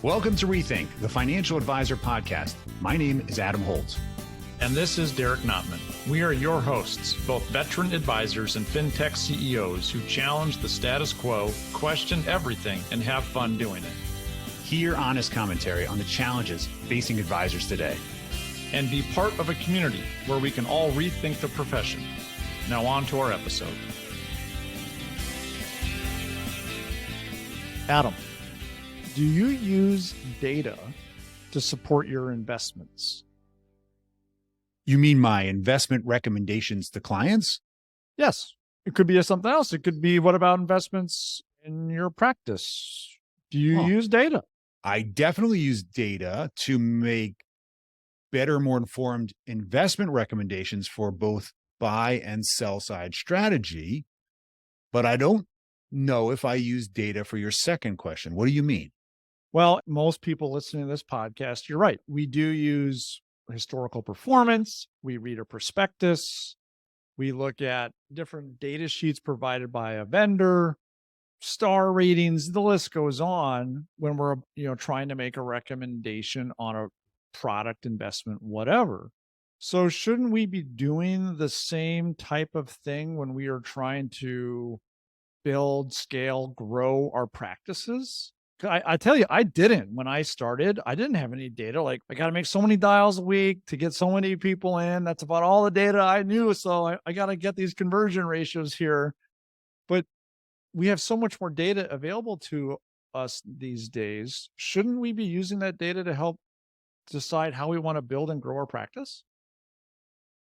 Welcome to Rethink, the Financial Advisor Podcast. My name is Adam Holtz. And this is Derek Notman. We are your hosts, both veteran advisors and fintech CEOs who challenge the status quo, question everything, and have fun doing it. Hear honest commentary on the challenges facing advisors today. And be part of a community where we can all rethink the profession. Now on to our episode. Adam, do you use data to support your investments? You mean my investment recommendations to clients? Yes. It could be something else. It could be, what about investments in your practice? Do you use data? I definitely use data to make better, more informed investment recommendations for both buy and sell side strategy. But I don't know if I use data for your second question. What do you mean? Well, most people listening to this podcast, you're right. We do use historical performance. We read a prospectus. We look at different data sheets provided by a vendor, star ratings. The list goes on when we're, trying to make a recommendation on a product, investment, whatever. So shouldn't we be doing the same type of thing when we are trying to build, scale, grow our practices? I tell you, I didn't. When I started, I didn't have any data. Like, I got to make so many dials a week to get so many people in. That's about all the data I knew. So I got to get these conversion ratios here. But we have so much more data available to us these days. Shouldn't we be using that data to help decide how we want to build and grow our practice?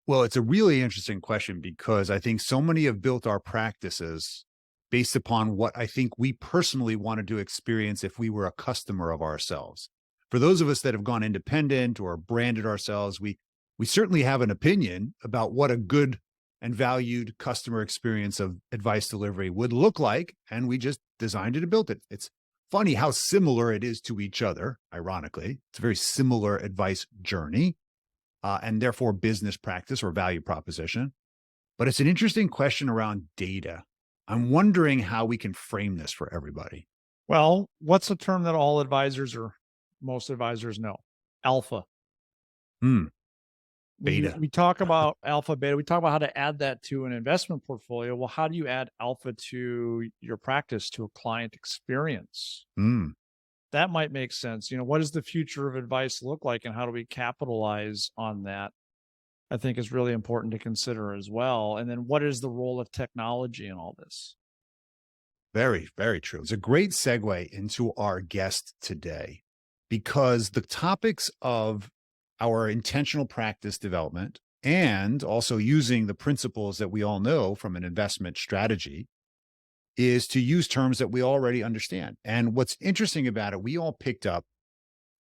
Well, it's a really interesting question because I think so many have built our practices based upon what I think we personally wanted to experience if we were a customer of ourselves. For those of us that have gone independent or branded ourselves, we certainly have an opinion about what a good and valued customer experience of advice delivery would look like, and we just designed it and built it. It's funny how similar it is to each other, ironically. It's a very similar advice journey, and therefore business practice or value proposition. But it's an interesting question around data. I'm wondering how we can frame this for everybody. Well, what's a term that all advisors or most advisors know? Alpha. Beta. We talk about alpha, beta. We talk about how to add that to an investment portfolio. Well, how do you add alpha to your practice, to a client experience? That might make sense. What does the future of advice look like, and how do we capitalize on that? I think is really important to consider as well. And then what is the role of technology in all this? Very, very true. It's a great segue into our guest today, because the topics of our intentional practice development and also using the principles that we all know from an investment strategy is to use terms that we already understand. And what's interesting about it, we all picked up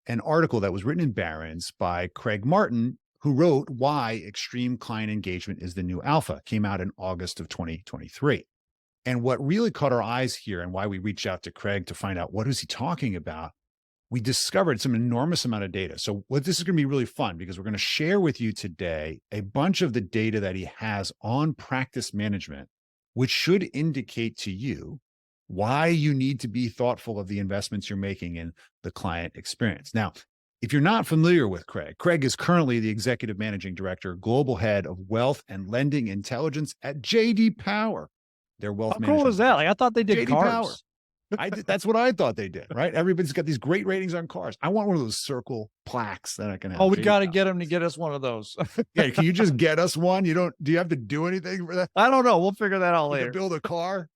an article that was written in Barron's by Craig Martin, who wrote Why Extreme Client Engagement is the New Alpha. Came out in August of 2023. And what really caught our eyes here, and why we reached out to Craig to find out what is he talking about, we discovered some enormous amount of data. So this is going to be really fun, because we're going to share with you today a bunch of the data that he has on practice management, which should indicate to you why you need to be thoughtful of the investments you're making in the client experience. Now, if you're not familiar with Craig, Craig is currently the Executive Managing Director, Global Head of Wealth and Lending Intelligence at J.D. Power. Their wealth management. How cool is that? I thought they did J.D. cars. Power. That's what I thought they did, right? Everybody's got these great ratings on cars. I want one of those circle plaques that I can have. Oh, we got to get him to get us one of those. Yeah, can you just get us one? Do you have to do anything for that? I don't know. We'll figure that out later. Build a car?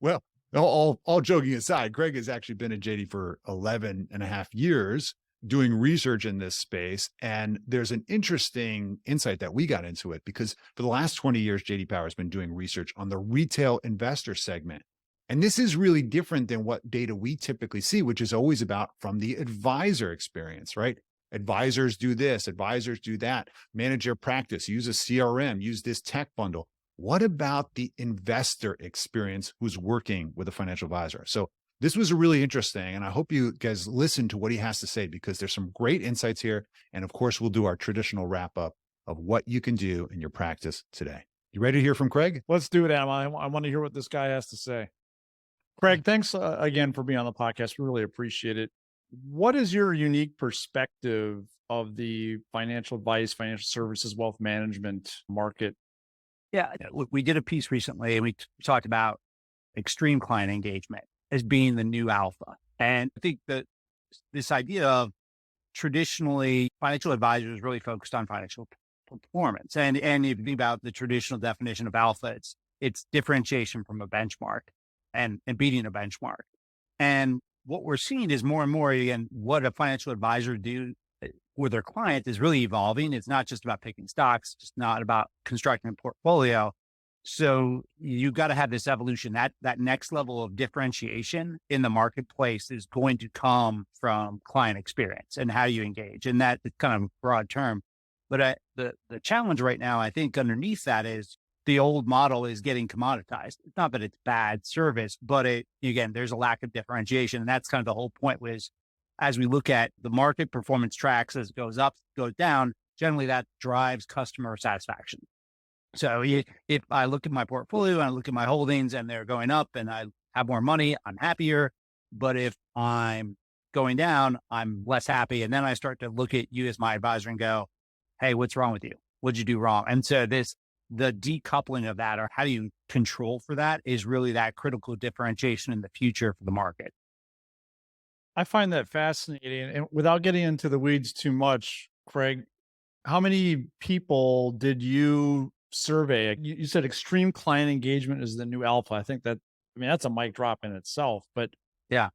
Well, all joking aside, Craig has actually been at JD for 11 and a half years doing research in this space. And there's an interesting insight that we got into it, because for the last 20 years, JD Power has been doing research on the retail investor segment. And this is really different than what data we typically see, which is always about from the advisor experience, right? Advisors do this, advisors do that, manage your practice, use a CRM, use this tech bundle. What about the investor experience who's working with a financial advisor? So this was really interesting, and I hope you guys listen to what he has to say, because there's some great insights here. And of course, we'll do our traditional wrap up of what you can do in your practice today. You ready to hear from Craig? Let's do it, Adam. I want to hear what this guy has to say. Craig, thanks again for being on the podcast. We really appreciate it. What is your unique perspective of the financial advice, financial services, wealth management market? Yeah, we did a piece recently and we talked about extreme client engagement as being the new alpha. And I think that this idea of traditionally financial advisors really focused on financial performance. And if you think about the traditional definition of alpha, it's differentiation from a benchmark and beating a benchmark. And what we're seeing is more and more, again, what a financial advisor do with their client is really evolving. It's not just about picking stocks, it's not about constructing a portfolio. So you've got to have this evolution. That next level of differentiation in the marketplace is going to come from client experience and how you engage. And that is kind of a broad term. But the challenge right now, I think underneath that is the old model is getting commoditized. It's not that it's bad service, but again, there's a lack of differentiation. And that's kind of the whole point was, as we look at the market performance tracks, as it goes up, goes down, generally that drives customer satisfaction. So if I look at my portfolio and I look at my holdings and they're going up and I have more money, I'm happier. But if I'm going down, I'm less happy. And then I start to look at you as my advisor and go, hey, what's wrong with you? What'd you do wrong? And so the decoupling of that, or how do you control for that, is really that critical differentiation in the future for the market. I find that fascinating. And without getting into the weeds too much, Craig, how many people did you survey? You said extreme client engagement is the new alpha. I think that's a mic drop in itself, but yeah.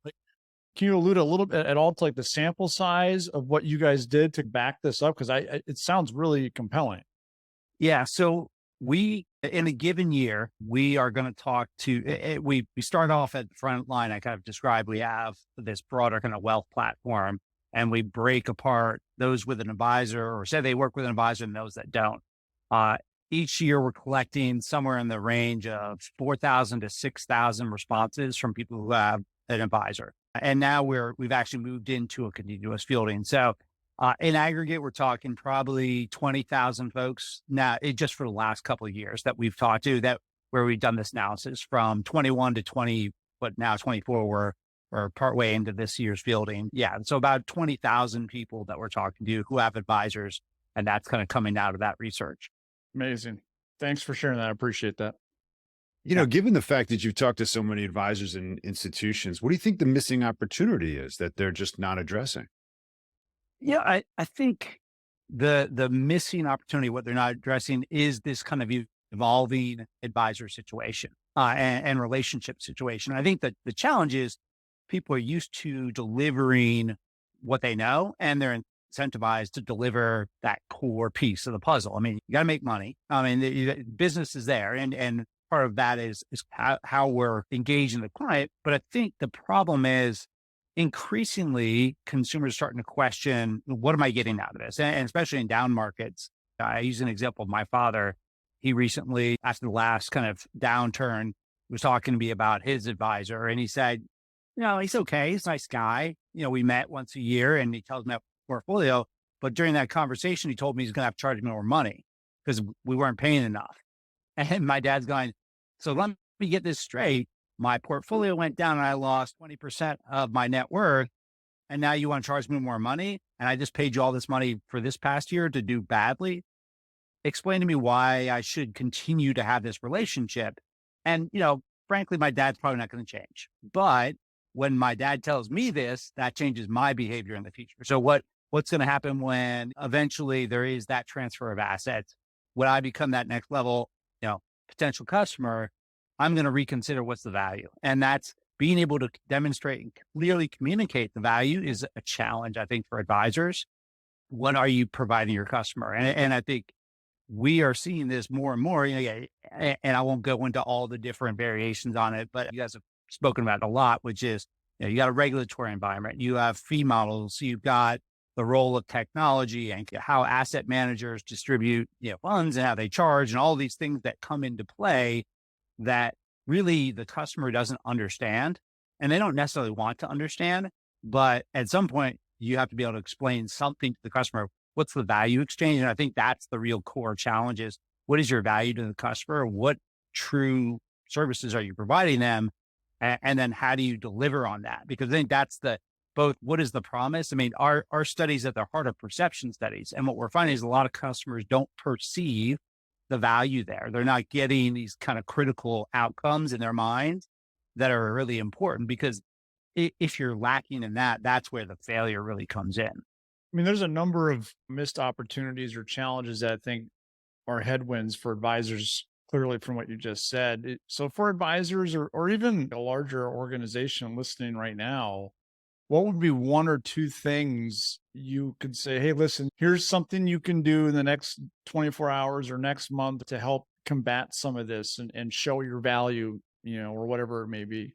Can you allude a little bit at all to like the sample size of what you guys did to back this up? Because it sounds really compelling. Yeah. So we, in a given year, we are going to talk to, we start off at the front line. I kind of described, we have this broader kind of wealth platform and we break apart those with an advisor, or say they work with an advisor, and those that don't. Each year we're collecting somewhere in the range of 4,000 to 6,000 responses from people who have an advisor. And now we've actually moved into a continuous fielding. So in aggregate, we're talking probably 20,000 folks now, just for the last couple of years that we've talked to, that where we've done this analysis from 21 to 20, but now 24, we're partway into this year's fielding. Yeah. So about 20,000 people that we're talking to who have advisors, and that's kind of coming out of that research. Amazing. Thanks for sharing that. I appreciate that. Given the fact that you've talked to so many advisors and institutions, what do you think the missing opportunity is that they're just not addressing? Yeah, I think the missing opportunity, what they're not addressing, is this kind of evolving advisor situation and relationship situation. I think that the challenge is people are used to delivering what they know, and they're incentivized to deliver that core piece of the puzzle. I mean, you got to make money. I mean, the business is there, and part of that is how we're engaging the client. But I think the problem is increasingly consumers are starting to question, what am I getting out of this? And especially in down markets. I use an example of my father. He recently, after the last kind of downturn, was talking to me about his advisor. And he said, he's okay. He's a nice guy. We met once a year and he tells me about portfolio. But during that conversation, he told me he's going to have to charge me more money because we weren't paying enough. And my dad's going, so let me get this straight. My portfolio went down and I lost 20% of my net worth. And now you want to charge me more money? And I just paid you all this money for this past year to do badly. Explain to me why I should continue to have this relationship. And, frankly, my dad's probably not going to change. But when my dad tells me this, that changes my behavior in the future. So what's going to happen when eventually there is that transfer of assets? When I become that next level, potential customer, I'm going to reconsider what's the value. And that's being able to demonstrate and clearly communicate the value is a challenge, I think, for advisors. What are you providing your customer? And I think we are seeing this more and more, and I won't go into all the different variations on it, but you guys have spoken about it a lot, which is, you got a regulatory environment, you have fee models, you've got the role of technology and how asset managers distribute funds and how they charge and all these things that come into play that really the customer doesn't understand, and they don't necessarily want to understand. But at some point, you have to be able to explain something to the customer. What's the value exchange? And I think that's the real core challenge is, what is your value to the customer? What true services are you providing them? And then how do you deliver on that? Because I think that's both what is the promise? I mean, our studies at the heart of perception studies. And what we're finding is a lot of customers don't perceive the value there. They're not getting these kind of critical outcomes in their minds that are really important, because if you're lacking in that, that's where the failure really comes in. I mean, there's a number of missed opportunities or challenges that I think are headwinds for advisors, clearly from what you just said. So for advisors or even a larger organization listening right now, what would be one or two things you could say, hey, listen, here's something you can do in the next 24 hours or next month to help combat some of this and show your value, or whatever it may be?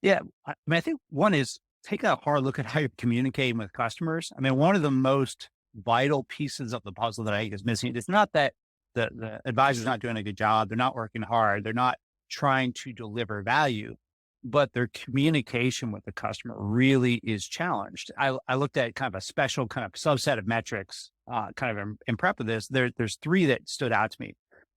Yeah. I mean, I think one is take a hard look at how you're communicating with customers. I mean, one of the most vital pieces of the puzzle that I think is missing, it's not that the advisor's not doing a good job. They're not working hard. They're not trying to deliver value, but their communication with the customer really is challenged. I looked at kind of a special kind of subset of metrics, kind of in prep of this. There's three that stood out to me.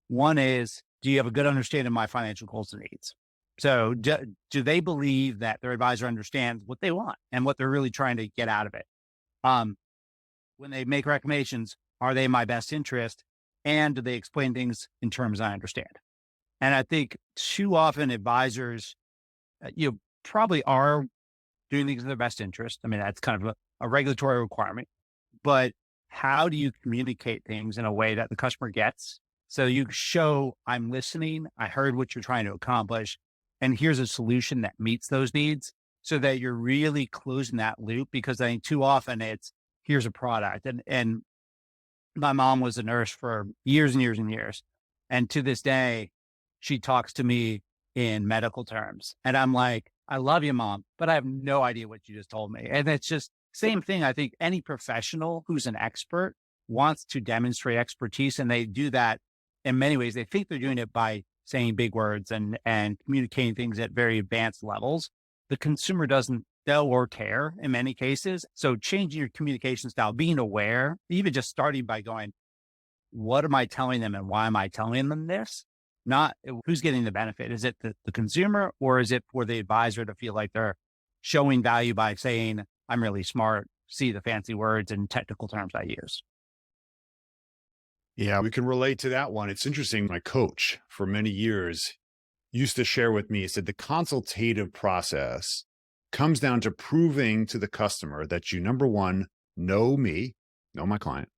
One is, do you have a good understanding of my financial goals and needs? So do they believe that their advisor understands what they want and what they're really trying to get out of it? When they make recommendations, are they in my best interest? And do they explain things in terms I understand? And I think too often advisors, probably are doing things in their best interest. I mean, that's kind of a regulatory requirement, but how do you communicate things in a way that the customer gets? So you show, I'm listening, I heard what you're trying to accomplish, and here's a solution that meets those needs, so that you're really closing that loop. Because I think too often it's, here's a product. And my mom was a nurse for years and years and years. And to this day, she talks to me in medical terms. And I'm like, I love you, Mom, but I have no idea what you just told me. And it's just same thing. I think any professional who's an expert wants to demonstrate expertise, and they do that in many ways. They think they're doing it by saying big words and communicating things at very advanced levels. The consumer doesn't know or care in many cases. So changing your communication style, being aware, even just starting by going, what am I telling them and why am I telling them this? Not who's getting the benefit. Is it the consumer, or is it for the advisor to feel like they're showing value by saying, I'm really smart, see the fancy words and technical terms I use? Yeah, we can relate to that one. It's interesting. My coach for many years used to share with me, he said, the consultative process comes down to proving to the customer that you, number one, know me, know my client.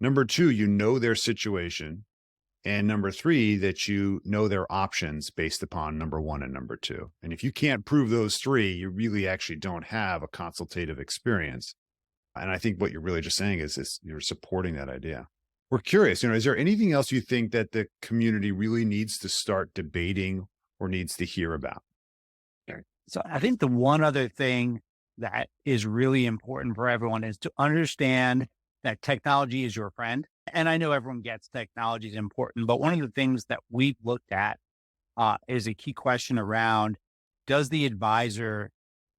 Number two, you know their situation. And number three, that you know their options based upon number one and number two. And if you can't prove those three, you really actually don't have a consultative experience. And I think what you're really just saying is you're supporting that idea. We're curious, is there anything else you think that the community really needs to start debating or needs to hear about? So I think the one other thing that is really important for everyone is to understand that technology is your friend. And I know everyone gets technology is important, but one of the things that we've looked at is a key question around, does the advisor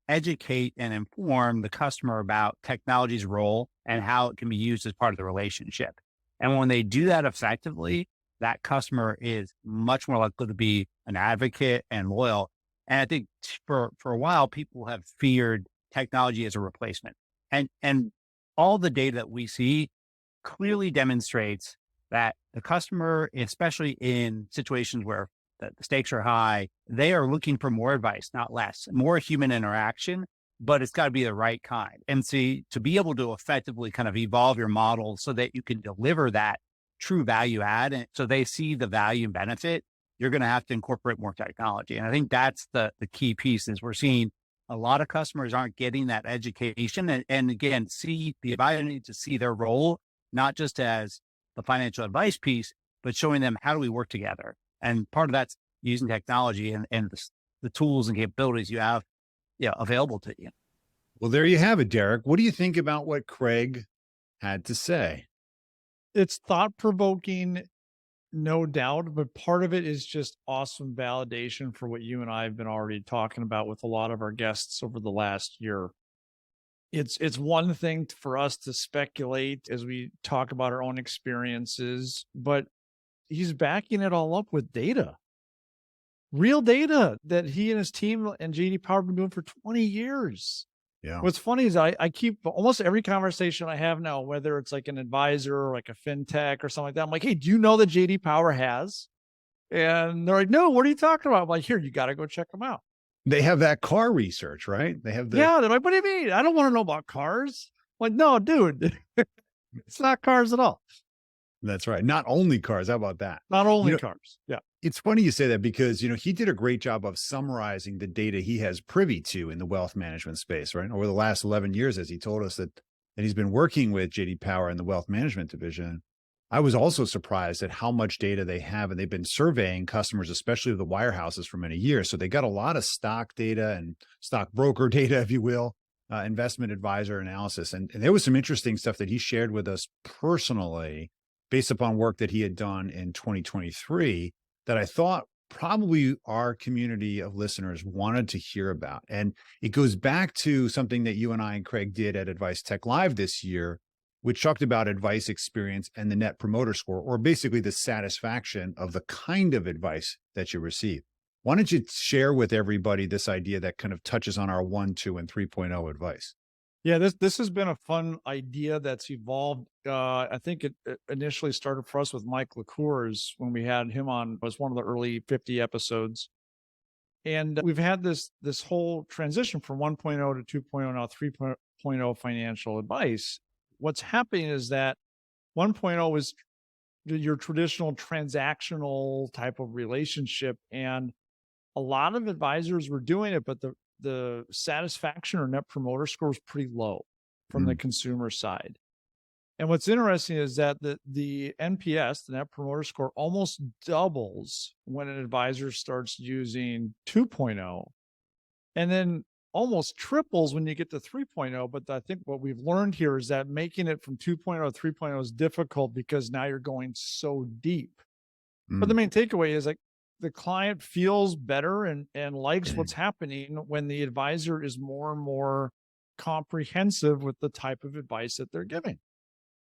educate and inform the customer about technology's role and how it can be used as part of the relationship? And when they do that effectively, that customer is much more likely to be an advocate and loyal. And I think for a while, people have feared technology as a replacement. And all the data that we see clearly demonstrates that the customer, especially in situations where the stakes are high, they are looking for more advice, not less, more human interaction, but it's got to be the right kind. And see, to be able to effectively kind of evolve your model so that you can deliver that true value add, and so they see the value and benefit, you're going to have to incorporate more technology. And I think that's the key piece. Is we're seeing a lot of customers aren't getting that education. And again, the advisor needs to see their role, not just as the financial advice piece, but showing them how do we work together. And part of that's using technology and the tools and capabilities you have available to you. Well, there you have it, Derek. What do you think about what Craig had to say? It's thought-provoking, no doubt, but part of it is just awesome validation for what you and I have been already talking about with a lot of our guests over the last year. It's one thing for us to speculate as we talk about our own experiences, but he's backing it all up with data. real data that he and his team and JD Power have been doing for 20 years. Yeah. What's funny is I keep almost every conversation I have now, whether it's like an advisor or like a fintech or something like that, I'm like, hey, do you know that JD Power has? And they're like, no, what are you talking about? I'm like, here, you got to go check them out. They have that car research, right? They have the Yeah, they're like, what do you mean? I don't want to know about cars. I'm like, no, dude, it's not cars at all. That's right. Not only cars. How about that? Not only You know, cars. Yeah. It's funny you say that because, he did a great job of summarizing the data he has privy to in the wealth management space, right? Over the last 11 years, as he told us that he's been working with JD Power in the wealth management division. I was also surprised at how much data they have, and they've been surveying customers, especially of the wirehouses, for many years. So they got a lot of stock data and stock broker data, if you will, investment advisor analysis. And there was some interesting stuff that he shared with us personally based upon work that he had done in 2023 that I thought probably our community of listeners wanted to hear about. And it goes back to something that you and I and Craig did at Advice Tech Live this year, which talked about advice experience and the net promoter score, or basically the satisfaction of the kind of advice that you receive. Why don't you share with everybody this idea that kind of touches on our 1, 2, and 3.0 advice? Yeah, this has been a fun idea that's evolved. I think it initially started for us with Mike LaCours when we had him on. It was one of the early 50 episodes. And we've had this whole transition from 1.0 to 2.0, now 3.0 financial advice. What's happening is that 1.0 is your traditional transactional type of relationship. And a lot of advisors were doing it, but the satisfaction or net promoter score is pretty low from the consumer side. And what's interesting is that the NPS, the net promoter score, almost doubles when an advisor starts using 2.0, and then almost triples when you get to 3.0. But I think what we've learned here is that making it from 2.0 to 3.0 is difficult because now you're going so deep. But the main takeaway is like, the client feels better and likes what's happening when the advisor is more and more comprehensive with the type of advice that they're giving.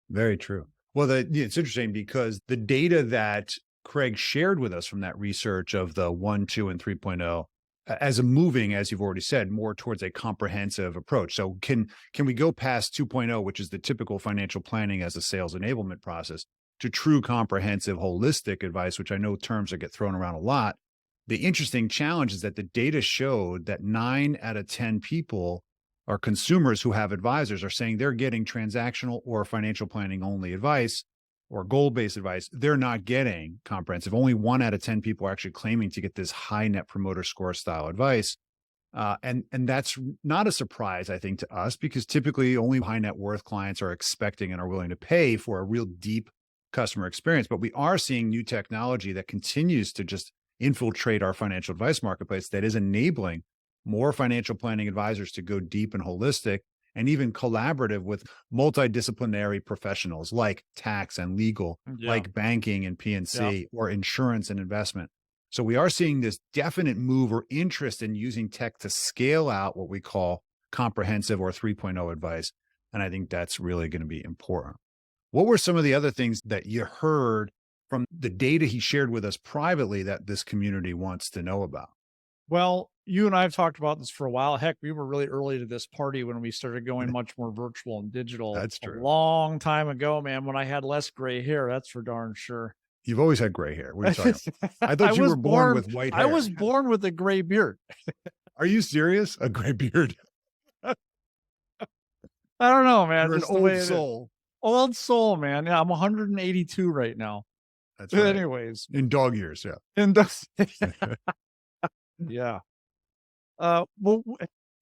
Very true. Well, it's interesting because the data that Craig shared with us from that research of the 1, 2, and 3.0 as moving, as you've already said, more towards a comprehensive approach. So can we go past 2.0, which is the typical financial planning as a sales enablement process, to true comprehensive holistic advice, which I know terms that get thrown around a lot. The interesting challenge is that the data showed that 9 out of 10 people are consumers who have advisors are saying they're getting transactional or financial planning only advice or goal-based advice. They're not getting comprehensive. Only 1 out of 10 people are actually claiming to get this high net promoter score style advice. And that's not a surprise, I think, to us, because typically only high net worth clients are expecting and are willing to pay for a real deep customer experience. But we are seeing new technology that continues to just infiltrate our financial advice marketplace that is enabling more financial planning advisors to go deep and holistic and even collaborative with multidisciplinary professionals like tax and legal, like banking and P&C, or insurance and investment. So we are seeing this definite move or interest in using tech to scale out what we call comprehensive or 3.0 advice. And I think that's really going to be important. What were some of the other things that you heard from the data he shared with us privately that this community wants to know about? Well, you and I have talked about this for a while. Heck, we were really early to this party when we started going much more virtual and digital. That's true. A long time ago, man, when I had less gray hair, that's for darn sure. You've always had gray hair. What are you talking about? I thought you were born with white hair. I was born with a gray beard. Are you serious? A gray beard? I don't know, man. You're an old soul. Old soul, man. Yeah, I'm 182 right now. That's right. Anyways. In dog years, yeah. Yeah. Well,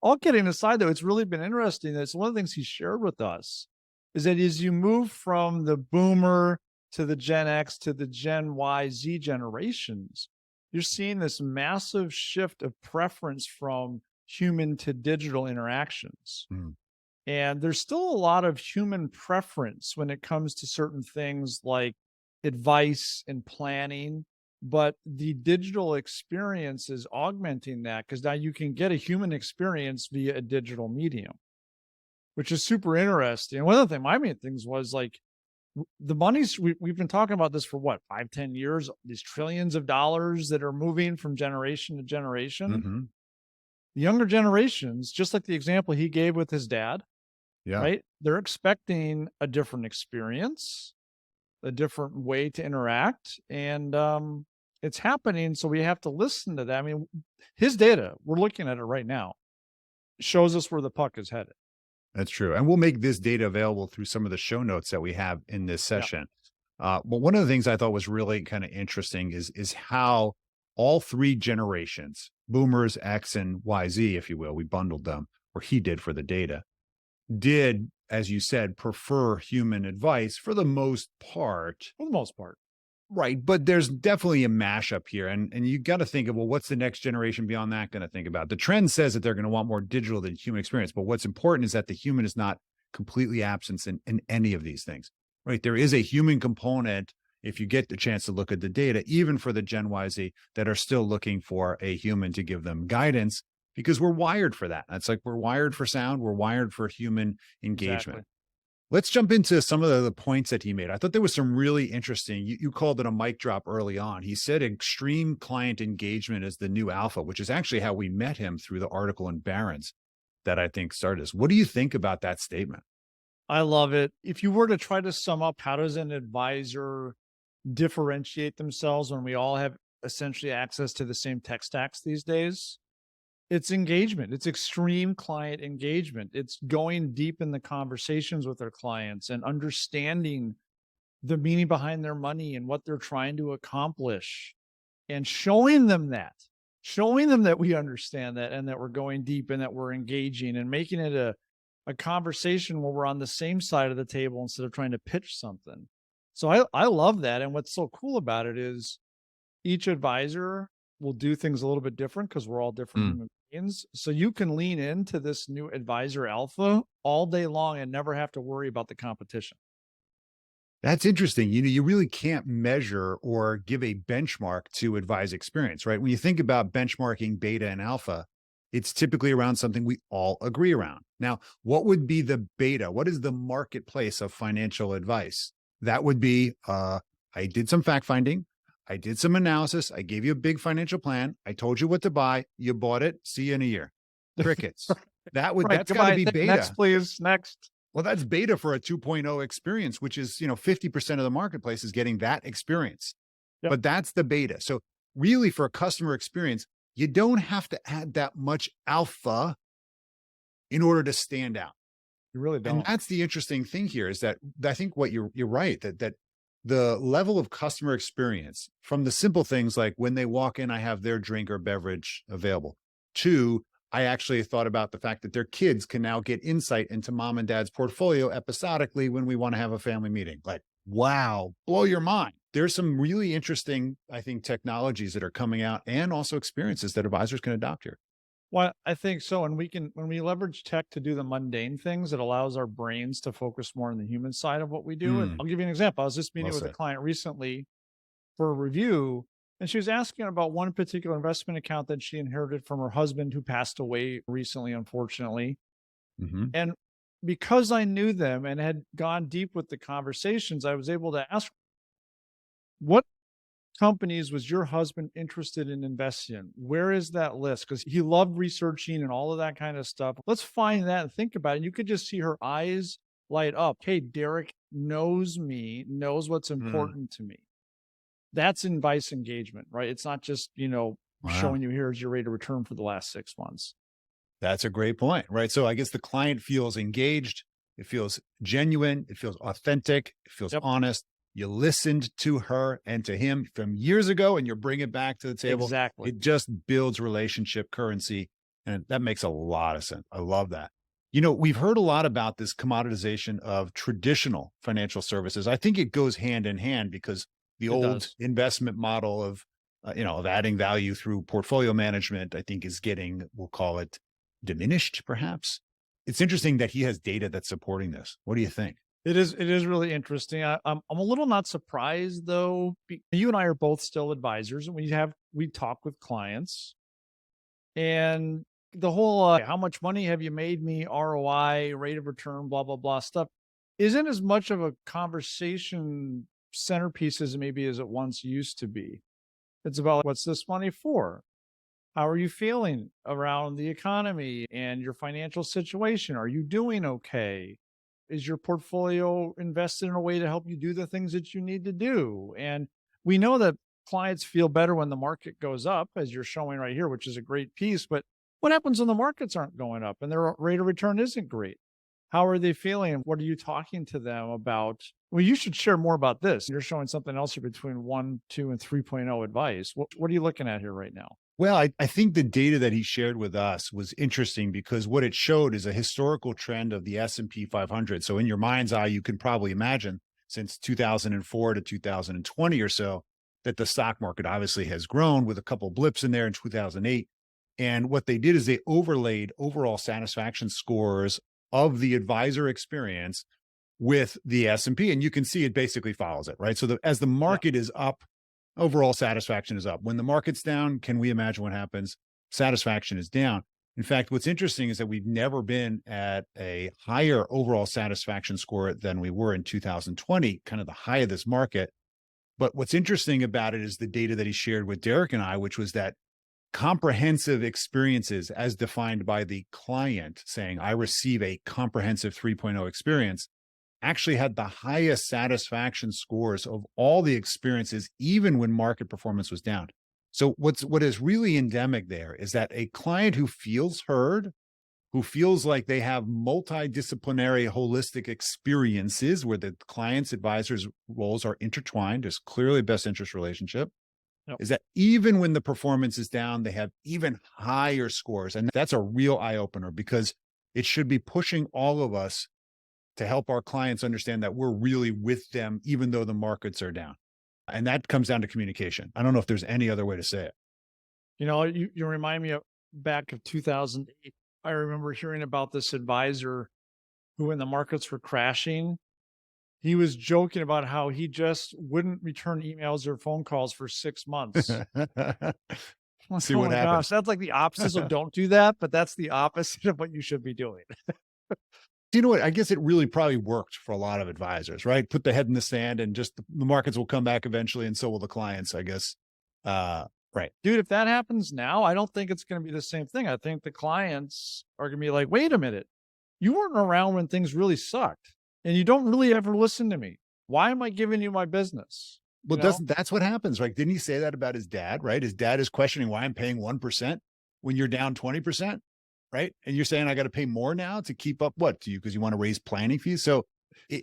all kidding aside, though, it's really been interesting. That's one of the things he shared with us is that as you move from the boomer to the Gen X to the Gen Y, Z generations, you're seeing this massive shift of preference from human to digital interactions. And there's still a lot of human preference when it comes to certain things like advice and planning, but the digital experience is augmenting that because now you can get a human experience via a digital medium, which is super interesting. And one of the my main things was like, the money's, we've been talking about this for what, 5-10 years, these trillions of dollars that are moving from generation to generation. Mm-hmm. The younger generations, just like the example he gave with his dad, Yeah. right? They're expecting a different experience, a different way to interact. And it's happening. So we have to listen to that. I mean, his data, we're looking at it right now, shows us where the puck is headed. That's true. And we'll make this data available through some of the show notes that we have in this session. But one of the things I thought was really kind of interesting is how all three generations, boomers, X, and YZ, if you will, we bundled them, or he did for the data, did, as you said, prefer human advice for the most part. For the most part. Right. But there's definitely a mashup here. And you got to think of, well, what's the next generation beyond that going to think about? The trend says that they're going to want more digital than human experience. But what's important is that the human is not completely absent in any of these things, right? There is a human component if you get the chance to look at the data, even for the Gen YZ that are still looking for a human to give them guidance, because we're wired for that. It's like we're wired for sound. We're wired for human engagement. Exactly. Let's jump into some of the points that he made. I thought there was some really interesting, you called it a mic drop early on. He said extreme client engagement is the new alpha, which is actually how we met him through the article in Barron's that I think started us. What do you think about that statement? I love it. If you were to try to sum up, how does an advisor differentiate themselves when we all have essentially access to the same tech stacks these days? It's engagement. It's extreme client engagement. It's going deep in the conversations with their clients and understanding the meaning behind their money and what they're trying to accomplish, and showing them that we understand that and that we're going deep and that we're engaging, and making it a conversation where we're on the same side of the table instead of trying to pitch something. So I love that. And what's so cool about it is each advisor will do things a little bit different because we're all different human beings. So you can lean into this new advisor alpha all day long and never have to worry about the competition. That's interesting. You really can't measure or give a benchmark to advise experience, right? When you think about benchmarking beta and alpha, it's typically around something we all agree around. Now, what would be the beta? What is the marketplace of financial advice? That would be, I did some fact finding. I did some analysis. I gave you a big financial plan. I told you what to buy. You bought it. See you in a year. Crickets. That's got to be beta. Next, please. Next. Well, that's beta for a 2.0 experience, which is, 50% of the marketplace is getting that experience. Yep. But that's the beta. So really for a customer experience, you don't have to add that much alpha in order to stand out. You really don't. And that's the interesting thing here is that I think what you're right, that the level of customer experience from the simple things like when they walk in, I have their drink or beverage available, to I actually thought about the fact that their kids can now get insight into mom and dad's portfolio episodically when we want to have a family meeting. Like, wow, blow your mind. There's some really interesting, I think, technologies that are coming out and also experiences that advisors can adopt here. Well, I think so. And when we leverage tech to do the mundane things, it allows our brains to focus more on the human side of what we do. And I'll give you an example. I was just meeting with a client recently for a review, and she was asking about one particular investment account that she inherited from her husband who passed away recently, unfortunately. Mm-hmm. And because I knew them and had gone deep with the conversations, I was able to ask, what companies was your husband interested in investing in? Where is that list? Because he loved researching and all of that kind of stuff. Let's find that and think about it. And you could just see her eyes light up. Hey, Derek knows me, knows what's important to me. That's advice engagement, right? It's not just, showing you here's your rate of return for the last 6 months. That's a great point, right? So I guess the client feels engaged. It feels genuine. It feels authentic. It feels honest. You listened to her and to him from years ago, and you're bringing it back to the table. Exactly. It just builds relationship currency, and that makes a lot of sense. I love that. We've heard a lot about this commoditization of traditional financial services. I think it goes hand in hand because the old investment model of adding value through portfolio management, I think is getting, we'll call it, diminished, perhaps. It's interesting that he has data that's supporting this. What do you think? It is really interesting. I'm a little not surprised though. You and I are both still advisors, and we talk with clients, and the whole how much money have you made me, ROI, rate of return, blah blah blah stuff. isn't as much of a conversation centerpiece as maybe as it once used to be. It's about, what's this money for? How are you feeling around the economy and your financial situation? Are you doing okay? Is your portfolio invested in a way to help you do the things that you need to do? And we know that clients feel better when the market goes up, as you're showing right here, which is a great piece. But what happens when the markets aren't going up and their rate of return isn't great? How are they feeling? What are you talking to them about? Well, you should share more about this. You're showing something else here between 1, 2, and 3.0 advice. What are you looking at here right now? Well, I think the data that he shared with us was interesting because what it showed is a historical trend of the S&P 500. So in your mind's eye, you can probably imagine since 2004 to 2020 or so that the stock market obviously has grown with a couple blips in there in 2008. And what they did is they overlaid overall satisfaction scores of the advisor experience with the S&P, and you can see it basically follows it, right? So as the market is up, overall satisfaction is up. When the market's down, can we imagine what happens? Satisfaction is down. In fact, what's interesting is that we've never been at a higher overall satisfaction score than we were in 2020, kind of the high of this market. But what's interesting about it is the data that he shared with Derek and I, which was that comprehensive experiences as defined by the client saying, I receive a comprehensive 3.0 experience, actually had the highest satisfaction scores of all the experiences, even when market performance was down. So what is really endemic there is that a client who feels heard, who feels like they have multidisciplinary holistic experiences where the client's advisors' roles are intertwined, there's clearly a best interest relationship, is that even when the performance is down, they have even higher scores. And that's a real eye opener because it should be pushing all of us to help our clients understand that we're really with them, even though the markets are down. And that comes down to communication. I don't know if there's any other way to say it. You know, you remind me of back of 2008. I remember hearing about this advisor who, when the markets were crashing, he was joking about how he just wouldn't return emails or phone calls for 6 months. See what happens. Gosh, that's like the opposite of don't do that, but that's the opposite of what you should be doing. You know what? I guess it really probably worked for a lot of advisors, right? Put the head in the sand and just the markets will come back eventually, and so will the clients, I guess. Right. Dude, if that happens now, I don't think it's going to be the same thing. I think the clients are going to be like, wait a minute, you weren't around when things really sucked, and you don't really ever listen to me. Why am I giving you my business? Well, that's what happens, right? Didn't he say that about his dad, right? His dad is questioning why I'm paying 1% when you're down 20%, right? And you're saying I got to pay more now to keep up what to you because you want to raise planning fees. So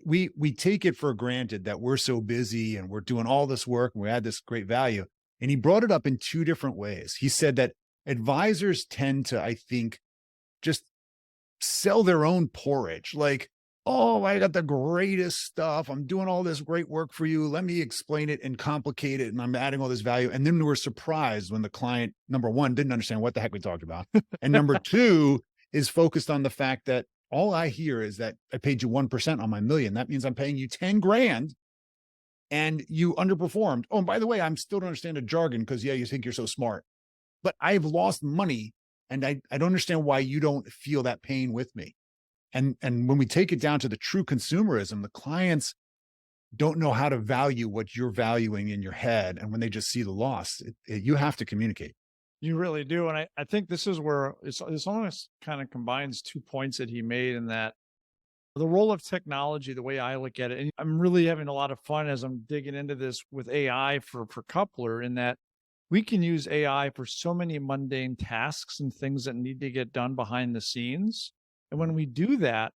we take it for granted that we're so busy and we're doing all this work and we add this great value. And he brought it up in two different ways. He said that advisors tend to, I think, just sell their own porridge. Like, oh, I got the greatest stuff. I'm doing all this great work for you. Let me explain it and complicate it. And I'm adding all this value. And then we're surprised when the client, number one, didn't understand what the heck we talked about. And number two is focused on the fact that all I hear is that I paid you 1% on my million. That means I'm paying you 10 grand and you underperformed. Oh, and by the way, I'm still don't understand the jargon because, yeah, you think you're so smart. But I've lost money and I don't understand why you don't feel that pain with me. And when we take it down to the true consumerism, the clients don't know how to value what you're valuing in your head. And when they just see the loss, you have to communicate. You really do. And I think this is where it's almost kind of combines 2 points that he made in that the role of technology, the way I look at it, and I'm really having a lot of fun as I'm digging into this with AI for Coupler, in that we can use AI for so many mundane tasks and things that need to get done behind the scenes. And when we do that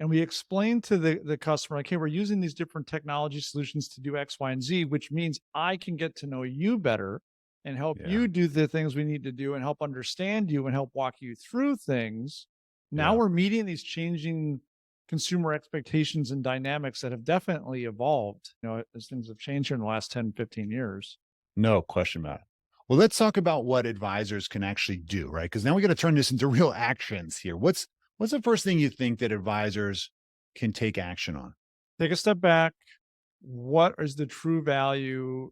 and we explain to the customer, like, hey, we're using these different technology solutions to do X, Y, and Z, which means I can get to know you better and help you do the things we need to do and help understand you and help walk you through things. Now we're meeting these changing consumer expectations and dynamics that have definitely evolved, as things have changed here in the last 10, 15 years. No question about it. Well, let's talk about what advisors can actually do, right? Because now we got to turn this into real actions here. What's the first thing you think that advisors can take action on? Take a step back. What is the true value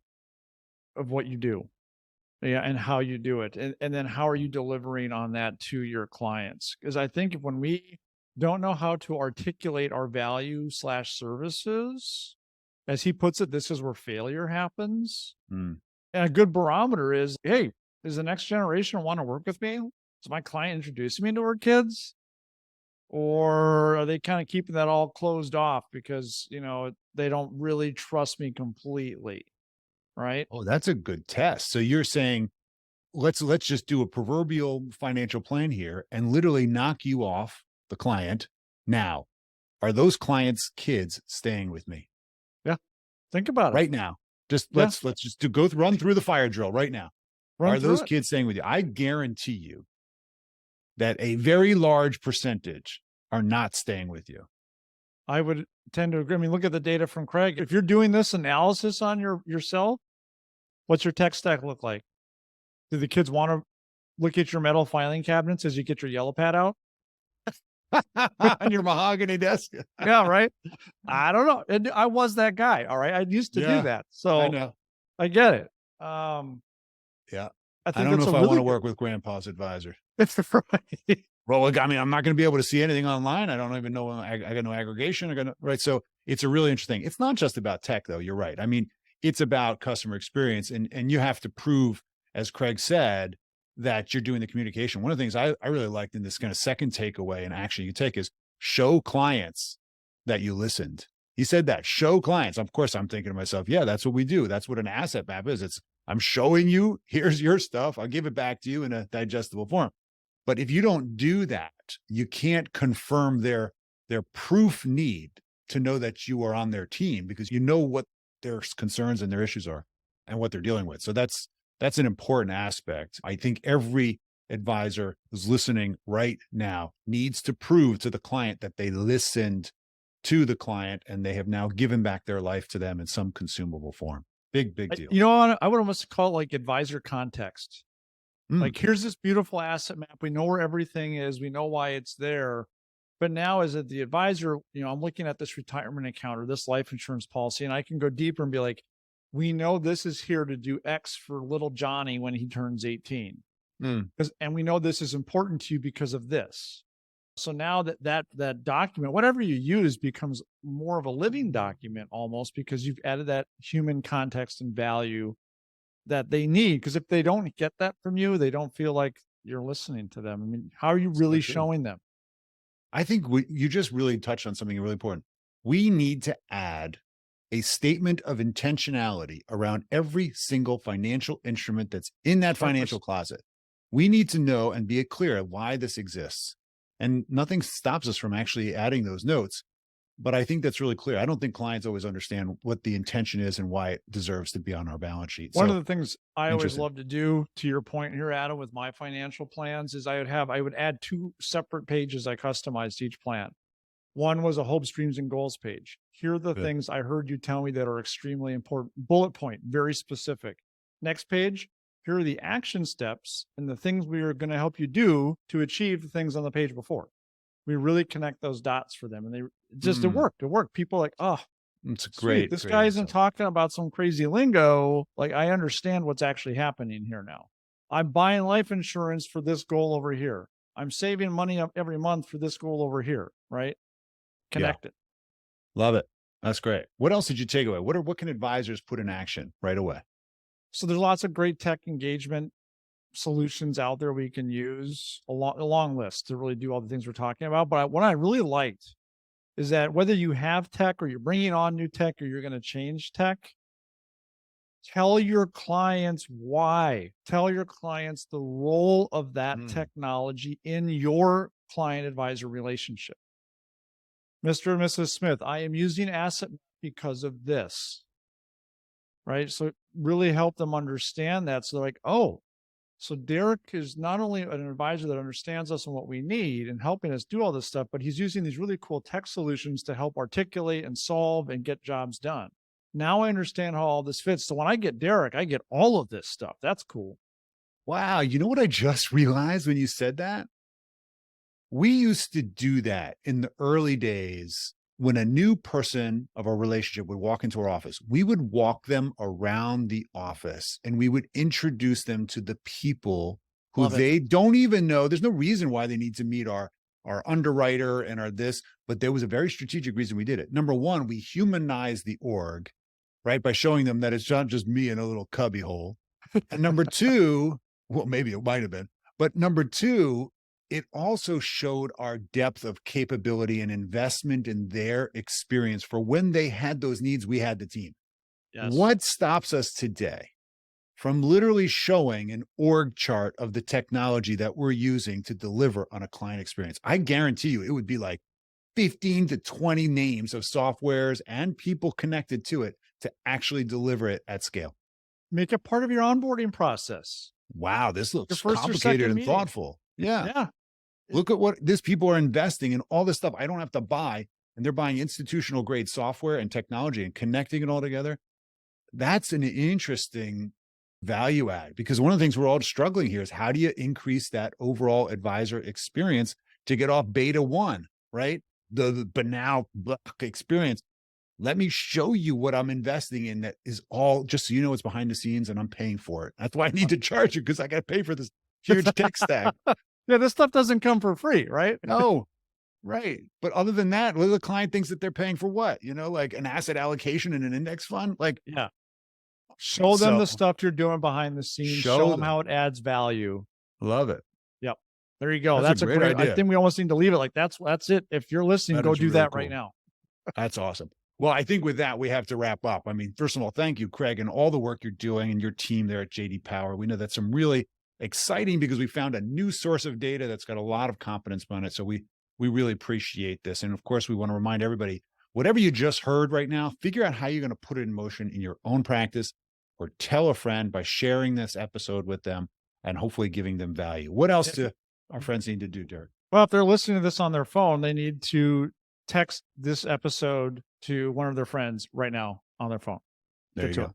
of what you do? And how you do it. And then how are you delivering on that to your clients? Because I think when we don't know how to articulate our value / services. As he puts it, this is where failure happens. Mm. And a good barometer is, hey, does the next generation want to work with me? Is my client introducing me to her kids? Or are they kind of keeping that all closed off because, they don't really trust me completely, right? Oh, that's a good test. So you're saying, let's just do a proverbial financial plan here and literally knock you off the client. Now, are those clients' kids staying with me Yeah. Think about it. right now? Just Yeah. let's just run through the fire drill right now. Run Are through those it. kids staying with you? I guarantee you that a very large percentage are not staying with you. I would tend to agree. I mean, look at the data from Craig. If you're doing this analysis on yourself, what's your tech stack look like? Do the kids want to look at your metal filing cabinets as you get your yellow pad out? On your mahogany desk. Yeah, right. I don't know. And I was that guy. All right. I used to Yeah, do that. So I know. I get it. Yeah. I I think don't know that's if a I really want to good- work with grandpa's advisor. It's right. Well, I mean, I'm not going to be able to see anything online. I don't even know. I got no aggregation. Right. So it's a really interesting. It's not just about tech, though. You're right. I mean, it's about customer experience, and you have to prove, as Craig said, that you're doing the communication. One of the things I really liked in this kind of second takeaway and action you take is show clients that you listened. He said that, show clients. Of course, I'm thinking to myself, yeah, that's what we do. That's what an asset map is. I'm showing you, here's your stuff. I'll give it back to you in a digestible form. But if you don't do that, you can't confirm their proof need to know that you are on their team, because you know what their concerns and their issues are and what they're dealing with. So that's an important aspect. I think every advisor who's listening right now needs to prove to the client that they listened to the client and they have now given back their life to them in some consumable form. Big deal. I would almost call it like advisor context. Like, here's this beautiful asset map. We know where everything is. We know why it's there. But now as the advisor, I'm looking at this retirement account or this life insurance policy, and I can go deeper and be like, we know this is here to do X for little Johnny when he turns 18. And we know this is important to you because of this. So now that document, whatever you use, becomes more of a living document almost, because you've added that human context and value that they need. Because if they don't get that from you, they don't feel like you're listening to them. I mean, how are you really showing them? I think you just really touched on something really important. We need to add a statement of intentionality around every single financial instrument that's in that financial closet. We need to know and be clear why this exists. And nothing stops us from actually adding those notes. But I think that's really clear. I don't think clients always understand what the intention is and why it deserves to be on our balance sheet. One of the things I always love to do, to your point here, Adam, with my financial plans, is I would add 2 separate pages I customized to each plan. One was a hopes, dreams, and goals page. Here are the things I heard you tell me that are extremely important. Bullet point, very specific. Next page, here are the action steps and the things we are going to help you do to achieve the things on the page before. We really connect those dots for them. And it worked. It worked. People are like, oh, it's great. This guy isn't talking about some crazy lingo. Like, I understand what's actually happening here now. I'm buying life insurance for this goal over here. I'm saving money up every month for this goal over here, right? Connect it. Love it. That's great. What else did you take away? What can advisors put in action right away? So there's lots of great tech engagement solutions out there we can use, a long list to really do all the things we're talking about. But what I really liked is that whether you have tech or you're bringing on new tech or you're going to change tech, tell your clients why. Tell your clients the role of that technology in your client-advisor relationship. Mr. and Mrs. Smith, I am using Asset because of this, right? So really help them understand that. So they're like, oh, so Derek is not only an advisor that understands us and what we need and helping us do all this stuff, but he's using these really cool tech solutions to help articulate and solve and get jobs done. Now I understand how all this fits. So when I get Derek, I get all of this stuff. That's cool. Wow. You know what I just realized when you said that? We used to do that in the early days. When a new person of our relationship would walk into our office, we would walk them around the office and we would introduce them to the people who they don't even know. There's no reason why they need to meet our our underwriter and our this, but there was a very strategic reason we did it. Number one, we humanized the org, right? By showing them that it's not just me in a little cubby hole. And number two, well, maybe it might have been, but number two, it also showed our depth of capability and investment in their experience for when they had those needs, we had the team. Yes. What stops us today from literally showing an org chart of the technology that we're using to deliver on a client experience? I guarantee you it would be like 15 to 20 names of softwares and people connected to it to actually deliver it at scale. Make it part of your onboarding process. Wow, this looks Your first or complicated second and meeting. thoughtful. Yeah. Yeah. Look at what these people are investing in, all this stuff I don't have to buy, and they're buying institutional grade software and technology and connecting it all together. That's an interesting value add, because one of the things we're all struggling here is how do you increase that overall advisor experience to get off beta 1, right? The banal experience. Let me show you what I'm investing in that is all just so you know it's behind the scenes and I'm paying for it. That's why I need to charge you, because I got to pay for this huge tech stack. Yeah, this stuff doesn't come for free, right? No, right. But other than that, the client thinks that they're paying for what? Like an asset allocation in an index fund? Like, yeah. Show them the So- stuff you're doing behind the scenes. Show Show them them. how it adds value. love it. There you go. That's That's a a great great. I idea. think we almost need to leave it like that's it. If you're listening, That go is do really that cool. right now. That's awesome. Well, I think with that, we have to wrap up. I mean, first of all, thank you, Craig, and all the work you're doing and your team there at JD Power. We know that's some really exciting, because we found a new source of data that's got a lot of confidence behind it. So we really appreciate this. And of course, we want to remind everybody, whatever you just heard right now, figure out how you're going to put it in motion in your own practice, or tell a friend by sharing this episode with them and hopefully giving them value. What else do our friends need to do, Derek? Well, if they're listening to this on their phone, they need to text this episode to one of their friends right now on their phone. There Get you to go.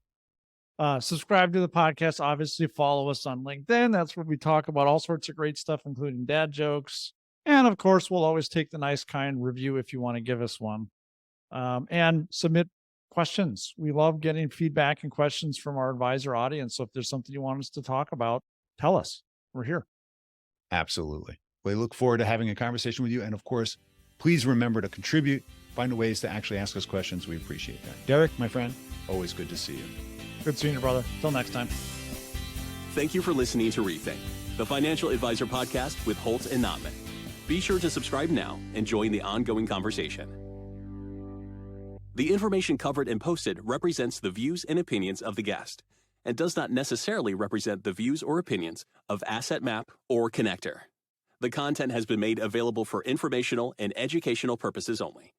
them. Subscribe to the podcast. Obviously, follow us on LinkedIn. That's where we talk about all sorts of great stuff, including dad jokes. And of course, we'll always take the nice, kind review if you want to give us one. And submit questions. We love getting feedback and questions from our advisor audience. So if there's something you want us to talk about, tell us. We're here. Absolutely. We look forward to having a conversation with you. And of course, please remember to contribute, find ways to actually ask us questions. We appreciate that. Derek, my friend, always good to see you. Good seeing you, brother. Till next time. Thank you for listening to Rethink, the Financial Advisor Podcast with Holtz and Notman. Be sure to subscribe now and join the ongoing conversation. The information covered and posted represents the views and opinions of the guest and does not necessarily represent the views or opinions of Asset Map or Connector. The content has been made available for informational and educational purposes only.